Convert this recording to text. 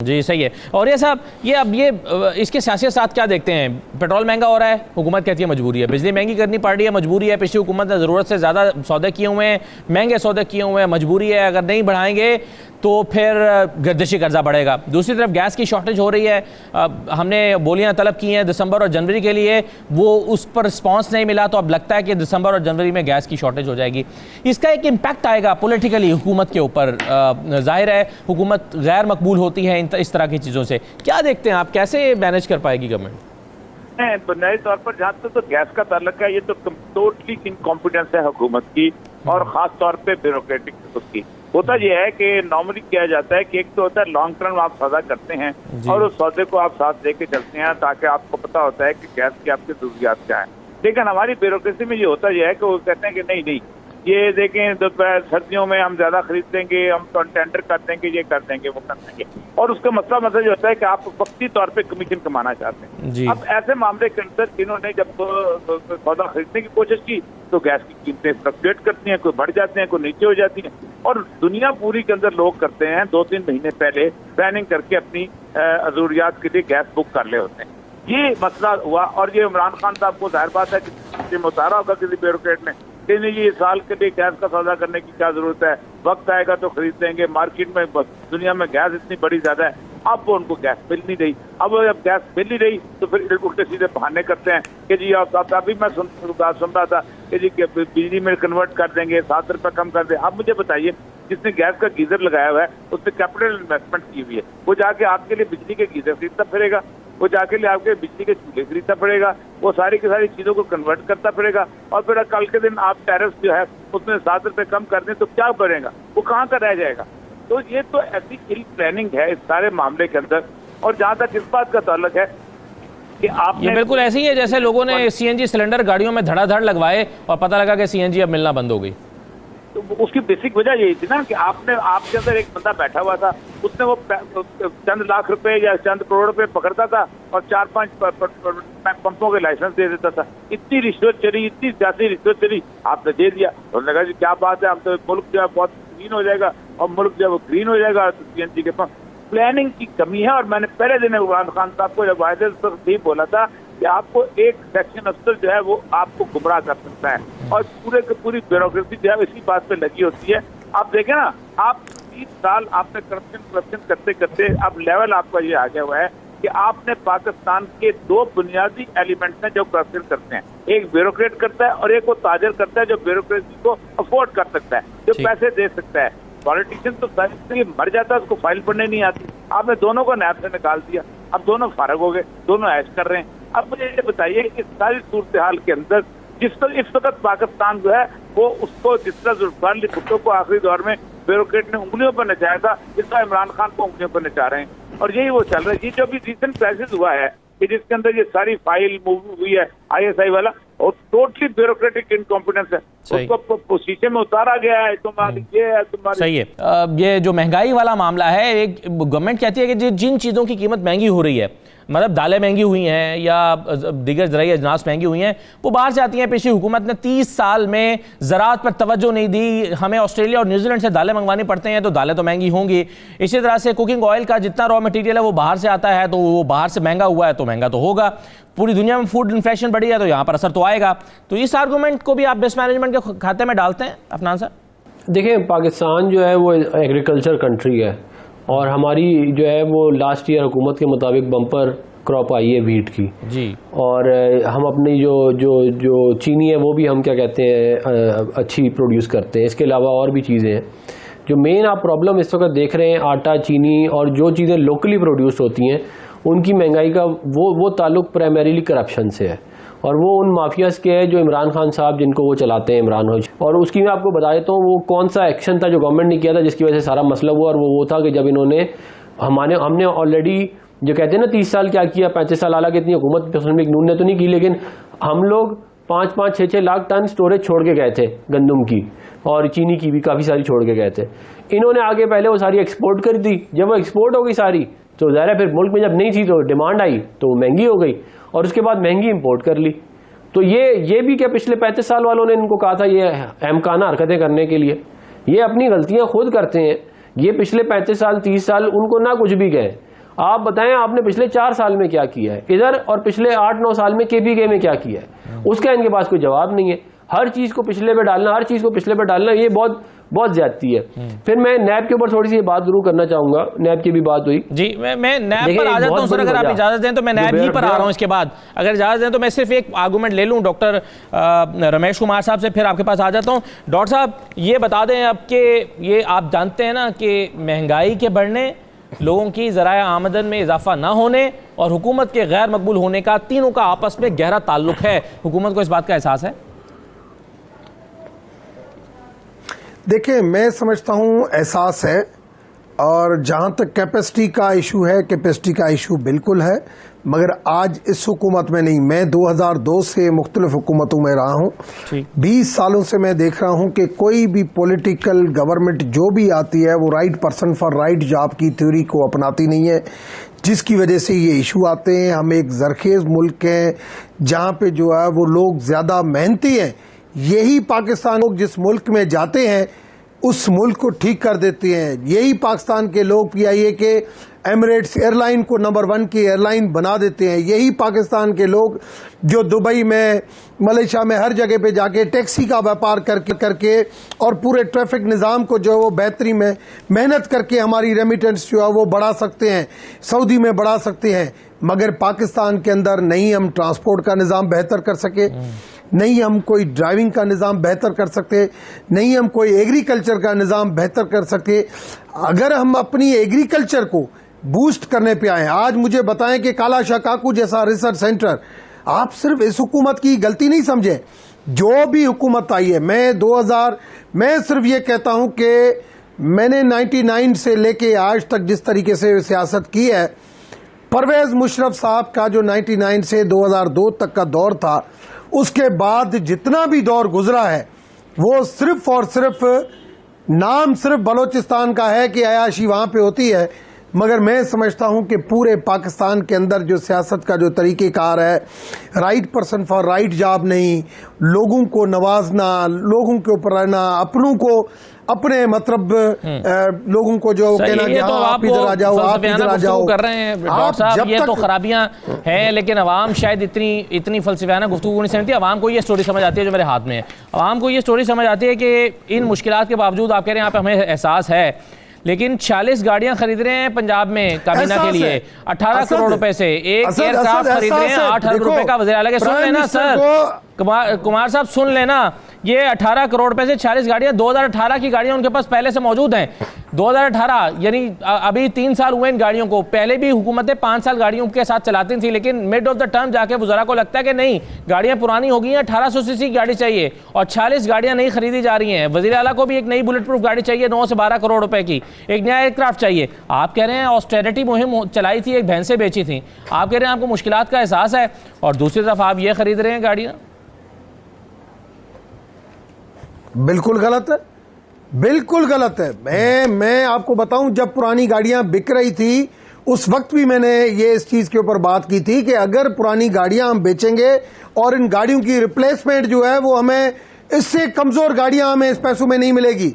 जी सही है। और ये साहब ये अब ये इसके सियासी साथ क्या देखते हैं? पेट्रोल महंगा हो रहा है, हुकूमत कहती है मजबूरी है, बिजली महंगी करनी पड़ रही है, मजबूरी है, पिछली हुकूमत ने ज़रूरत से ज़्यादा सौदे किए हुए हैं, महंगे सौदे किए हुए हैं, मजबूरी है, अगर नहीं बढ़ाएंगे तो फिर गर्दिशी कर्जा बढ़ेगा। दूसरी तरफ गैस की शॉर्टेज हो रही है, हमने बोलियां तलब की हैं दिसंबर और जनवरी के लिए, वो उस पर रिस्पांस नहीं मिला, तो अब लगता है कि दिसंबर और जनवरी में गैस की शॉर्टेज हो जाएगी। इसका एक इम्पैक्ट आएगा पॉलिटिकली हुकूमत के ऊपर। जाहिर है हुकूमत गैर मकबूल होती है इस तरह की चीज़ों से। क्या देखते हैं आप, कैसे मैनेज कर पाएगी गवर्नमेंट? बुनियादी तौर पर जहाँ तक तो गैस का ताल्लुक है, ये तो टोटली इनकॉम्पिटेंस है हुकूमत की, और खास तौर पे ब्यूरोक्रेटिक उसकी। होता यह है कि नॉर्मली किया जाता है कि एक तो होता है लॉन्ग टर्म आप सौदा करते हैं और उस सौदे को आप साथ लेके चलते हैं, ताकि आपको पता होता है कि गैस की आपकी जरूरियात क्या है। लेकिन हमारी ब्यूरोक्रेसी में ये होता यह है कि वो कहते हैं कि नहीं ये देखें दोपहर सर्दियों में हम ज्यादा खरीद देंगे, हम तो टेंडर कर देंगे, ये कर देंगे, वो कर देंगे, और उसका मतलब ये होता है कि आप वक्ती तौर पे कमीशन कमाना चाहते हैं। अब ऐसे मामले के अंदर इन्होंने जब सौदा खरीदने की कोशिश की तो गैस की कीमतें फ्लक्चुएट करती हैं, कोई बढ़ जाती हैं, कोई नीचे हो जाती हैं, और दुनिया पूरी के अंदर लोग करते हैं 2-3 महीने पहले प्लानिंग करके अपनी जरूरियात के लिए गैस बुक कर ले होते हैं। ये मसला हुआ, और ये इमरान खान साहब को जाहिर बात है कि उतारा होगा किसी ब्यूरोक्रेट ने कि नहीं ये साल के लिए गैस का सौदा करने की क्या जरूरत है, वक्त आएगा तो खरीद लेंगे, मार्केट में दुनिया में गैस इतनी बड़ी ज्यादा है। अब वो उनको गैस मिल नहीं रही, अब जब गैस मिल नहीं रही तो फिर उल्टे सीधे बहाने करते हैं कि जी आप अभी मैं सुन रहा था कि जी बिजली में कन्वर्ट कर देंगे, 7 रुपये कम कर दे। अब मुझे बताइए, जिसने गैस का गीजर लगाया हुआ है उसने कैपिटल इन्वेस्टमेंट की हुई है, वो जाके आपके लिए बिजली के गीजर खरीदता फिरेगा, वो जाके लिए आपके बिजली के चूल्हे खरीदता पड़ेगा, वो सारी की सारी चीजों को कन्वर्ट करता पड़ेगा, और फिर कल के दिन आप टैरिफ जो है उसमें 7 रुपये कम कर दें तो क्या बढ़ेगा, वो कहाँ का रह जाएगा। तो ये तो ऐसी इल प्लानिंग है इस सारे मामले के अंदर। और जहाँ तक इस बात का ताल्लुक है कि आप ये बिल्कुल ऐसे ही है जैसे लोगों ने सीएनजी सिलेंडर गाड़ियों में धड़ाधड़ लगवाए और पता लगा कि सीएनजी अब मिलना बंद हो गई। तो उसकी बेसिक वजह यही थी ना कि आपके अंदर एक बंदा बैठा हुआ था, उसने वो चंद लाख रुपए या चंद करोड़ रुपए पकड़ता था और 4-5 पंपों के लाइसेंस दे देता था। इतनी रिश्वत चली, इतनी सियासी रिश्वत चली, आपने दे दिया, उन्होंने कहा जी क्या बात है, अब तो मुल्क जो है बहुत ग्रीन हो जाएगा, और मुल्क जो है वो ग्रीन हो जाएगा सीएनजी के पास। प्लानिंग की कमी है, और मैंने पहले दिन इमरान खान साहब को जब वायदे भी बोला था कि आपको एक सेक्शन अफसर जो है वो आपको गुमराह कर सकता है, और पूरे की पूरी ब्यूरोक्रेसी जो है इसी बात पे लगी होती है। आप देखें ना, आप 30 साल आपने करप्शन करते करते अब लेवल आपका ये आ गया हुआ है कि आपने पाकिस्तान के 2 बुनियादी एलिमेंट्स हैं जो करप्शन करते हैं, एक ब्यूरोक्रेट करता है और एक वो ताजर करता है जो ब्यूरोक्रेसी को अफोर्ड कर सकता है, जो पैसे दे सकता है। पॉलिटिशियन तो मर जाता है, उसको फाइल पढ़ने नहीं आती, आपने दोनों को नैब से निकाल दिया, अब दोनों फारग हो गए, दोनों ऐश कर रहे हैं। अब मुझे ये बताइए कि इस सारी सूरत हाल के अंदर जिस तरह इस वक्त पाकिस्तान जो है वो उसको जिस तरह जुल्फिकार अली भुट्टो को आखिरी दौर में ब्यूरोक्रेट ने उंगलियों पर नचाया था, जिस तरह इमरान खान को उंगलियों पर नचा रहे हैं, और यही वो चल रहा है। ये जो भी रिसेंट क्राइसिस हुआ है कि जिसके अंदर ये सारी फाइल मूव हुई है ISI वाला, और टोटली ब्यूरोक्रेटिक इनकॉम्पिटेंस है, उसको शीशे में उतारा गया है, तुम्हारी ये है तुम्हारी। सही है। ये जो महंगाई वाला मामला है, एक गवर्नमेंट कहती है कि जिन चीज़ों की कीमत महंगी हो रही है, मतलब दालें महंगी हुई हैं या दीगर ज़राई अजनास महंगी हुई हैं, वो बाहर से आती हैं। पिछली हुकूमत ने 30 साल में ज़राअत पर तवज्जो नहीं दी, हमें ऑस्ट्रेलिया और न्यूजीलैंड से दालें मंगवानी पड़ती हैं, तो दालें तो महंगी होंगी। इसी तरह से कुकिंग ऑयल का जितना रॉ मटेरियल है वो बाहर से आता है, तो वो बाहर से महंगा हुआ है तो महंगा तो होगा। पूरी दुनिया में फूड इन्फ्लेशन बढ़ी है तो यहाँ पर असर तो आएगा। तो इस आर्गूमेंट को भी आप बेस्ट मैनेजमेंट के खाते में डालते हैं अफनान साहब? देखिए, पाकिस्तान जो है वो एग्रीकल्चर कंट्री है, और हमारी जो है वो लास्ट ईयर हुकूमत के मुताबिक बम्पर क्रॉप आई है वीट की जी, और हम अपनी जो चीनी है वो भी हम क्या कहते हैं अच्छी प्रोड्यूस करते हैं। इसके अलावा और भी चीज़ें हैं। जो मेन आप प्रॉब्लम इस वक्त देख रहे हैं, आटा, चीनी और जो चीज़ें लोकली प्रोड्यूस होती हैं उनकी महंगाई का वो ताल्लुक प्राइमरीली करप्शन से है, और वो उन माफियाज के है जो इमरान खान साहब जिनको वो चलाते हैं, इमरान हो। और उसकी मैं आपको बता देता हूँ वो कौन सा एक्शन था जो गवर्नमेंट ने किया था जिसकी वजह से सारा मसला हुआ, और वो था कि जब इन्होंने हमने ऑलरेडी जो कहते हैं ना 30 साल क्या किया, 35 साल हालांकि इतनी हुकूमत नून ने तो नहीं की, लेकिन हम लोग 5-5, 6-6 लाख टन स्टोरेज छोड़ के गए थे गंदम की, और चीनी की भी काफ़ी सारी छोड़ के गए थे। इन्होंने आगे पहले वो सारी एक्सपोर्ट कर दी। जब वो एक्सपोर्ट हो गई सारी, तो ज़ाहिर है फिर मुल्क में जब नहीं थी तो डिमांड आई तो महंगी हो गई, और उसके बाद महंगी इंपोर्ट कर ली। तो ये भी क्या पिछले 35 साल वालों ने इनको कहा था ये अहमकाना हरकतें करने के लिए? ये अपनी गलतियां खुद करते हैं। ये पिछले 35 साल 30 साल उनको ना कुछ भी गए, आप बताएं आपने पिछले 4 साल में क्या किया है इधर, और पिछले 8-9 साल में केपीके में क्या किया है, उसका इनके पास कोई जवाब नहीं है। हर चीज को पिछले पे डालना, हर चीज को पिछले पे डालना, ये बहुत बहुत ज्यादती है। फिर मैं नैब के ऊपर थोड़ी सी बात जरूर करना चाहूंगा, नैब की भी बात हुई जी, मैं नैब पर आ जाता हूं सर, अगर आप इजाजत दें तो मैं नैब ही पर आ रहा हूं। इसके बाद अगर इजाजत दें तो मैं सिर्फ एक आर्गूमेंट ले लूं डॉक्टर रमेश कुमार साहब से, फिर आपके पास आ जाता हूं। डॉक्टर साहब ये बता दें अब कि ये आप जानते हैं ना कि महंगाई के बढ़ने, लोगों की ज़राए आमदन में इजाफा ना होने और हुकूमत के गैर मकबूल होने का, तीनों का आपस में गहरा ताल्लुक है। हुकूमत को इस बात का एहसास है? देखिए, मैं समझता हूं एहसास है, और जहां तक कैपेसिटी का इशू है, कैपेसिटी का इशू बिल्कुल है, मगर आज इस हुकूमत में नहीं। मैं 2002 से मुख्तलिफ हुकूमतों में रहा हूं, 20 सालों से मैं देख रहा हूं कि कोई भी पॉलिटिकल गवर्नमेंट जो भी आती है वो right person for right job की थ्योरी को अपनाती नहीं है, जिसकी वजह से ये इशू आते हैं। हम एक जरखेज मुल्क हैं जहां पे जो है वो लोग ज्यादा मेहनती हैं। यही पाकिस्तान लोग जिस मुल्क में जाते हैं उस मुल्क को ठीक कर देते हैं। यही पाकिस्तान के लोग पीआईए के एमिरेट्स एयरलाइन को नंबर 1 की एयरलाइन बना देते हैं। यही पाकिस्तान के लोग जो दुबई में, मलेशिया में, हर जगह पे जाके टैक्सी का व्यापार करके और पूरे ट्रैफिक निज़ाम को जो है वो बेहतरी में मेहनत करके हमारी रेमिटेंस जो है वो बढ़ा सकते हैं, सऊदी में बढ़ा सकते हैं। मगर पाकिस्तान के अंदर नहीं हम ट्रांसपोर्ट का निज़ाम बेहतर कर सके, नहीं हम कोई ड्राइविंग का निज़ाम बेहतर कर सकते, नहीं हम कोई एग्रीकल्चर का निज़ाम बेहतर कर सके। अगर हम अपनी एग्रीकल्चर को बूस्ट करने पे आए, आज मुझे बताएं कि काला शाह काकू जैसा रिसर्च सेंटर, आप सिर्फ इस हुकूमत की गलती नहीं समझे, जो भी हुकूमत आई है। मैं सिर्फ ये कहता हूं कि मैंने 99 से लेके आज तक जिस तरीके से सियासत की है, परवेज मुशर्रफ साहब का जो 99 से 2002 तक का दौर था, उसके बाद जितना भी दौर गुजरा है वो सिर्फ और सिर्फ नाम सिर्फ बलोचिस्तान का है कि अयाशी वहां पे होती है। मगर मैं समझता हूं कि पूरे पाकिस्तान के अंदर जो सियासत का जो तरीक़ेकार है, right person for right job नहीं, लोगों को नवाजना, लोगों के ऊपर रहना, अपनों को अपने मतलब लोगों को जो कहना कि तो आप इधर आ जाओ, आप इधर आ जाओ कर रहे हैं डॉक्टर साहब, ये तो खराबियां हैं। लेकिन अवाम शायद इतनी फलसफियाना गुफ्तगू नहीं समझती। अवाम को ये स्टोरी समझ आती है जो मेरे हाथ में है। अवाम को ये स्टोरी समझ आती है कि इन मुश्किलात के बावजूद आप कह रहे हैं यहाँ पे हमें एहसास है, लेकिन 40 गाड़ियां खरीद रहे हैं पंजाब में काबीना के लिए 18 करोड़ रुपए से, एक एयरक्राफ्ट खरीद रहे हैं 8 अरब रुपए का। वज़ीर आला के सुन लेना सर, कुमार साहब सुन लेना, ये 18 करोड़ रुपए से 40 गाड़ियां 2018 की गाड़ियां उनके पास पहले से मौजूद हैं। 2018 यानी अभी 3 साल हुए इन गाड़ियों को। पहले भी हुकूमतें 5 साल गाड़ियों के साथ चलाती थी, लेकिन मिड ऑफ द टर्म जाके वज़रा को लगता है कि नहीं, गाड़ियां पुरानी हो गई हैं, 1800 सीसी की गाड़ी चाहिए और 40 गाड़ियां नहीं खरीदी जा रही हैं। वज़ीर आला को भी एक नई बुलेट प्रूफ गाड़ी चाहिए 9 से 12 करोड़ रुपए की, एक नया एयरक्राफ्ट चाहिए। आप कह रहे हैं ऑस्टेरिटी मुहिम चलाई थी, एक भैंसें बेची थी। आप कह रहे हैं आपको मुश्किलात का एहसास है और दूसरी तरफ आप ये खरीद रहे हैं गाड़ियां। बिल्कुल गलत है, बिल्कुल गलत है। मैं आपको बताऊं, जब पुरानी गाड़ियां बिक रही थी उस वक्त भी मैंने ये इस चीज के ऊपर बात की थी कि अगर पुरानी गाड़ियां हम बेचेंगे और इन गाड़ियों की रिप्लेसमेंट जो है वो हमें, इससे कमजोर गाड़ियां हमें इस पैसों में नहीं मिलेगी।